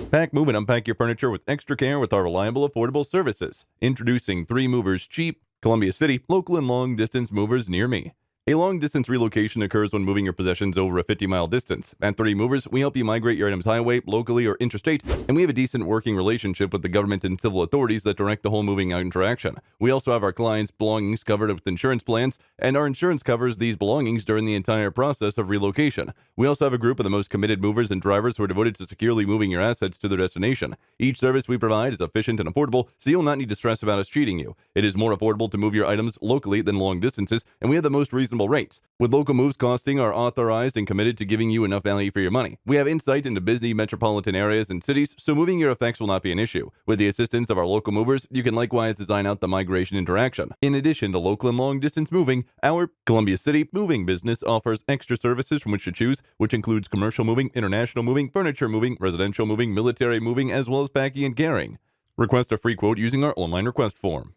Pack, move, and unpack your furniture with extra care with our reliable, affordable services. Introducing 3 Movers Cheap, Columbia City, local and long distance movers near me. A long distance relocation occurs when moving your possessions over a 50-mile distance. At 3 Movers, we help you migrate your items highway, locally, or interstate, and we have a decent working relationship with the government and civil authorities that direct the whole moving interaction. We also have our clients' belongings covered with insurance plans, and our insurance covers these belongings during the entire process of relocation. We also have a group of the most committed movers and drivers who are devoted to securely moving your assets to their destination. Each service we provide is efficient and affordable, so you'll not need to stress about us cheating you. It is more affordable to move your items locally than long distances, and we have the most reasonable rates, with local moves costing are authorized and committed to giving you enough value for your money. We have insight into busy metropolitan areas and cities, so moving your effects will not be an issue. With the assistance of our local movers, you can likewise design out the migration interaction. In addition to local and long distance moving, our Columbia City moving business offers extra services from which to choose, which includes commercial moving, international moving, furniture moving, residential moving, military moving, as well as packing and carrying. Request a free quote using our online request form.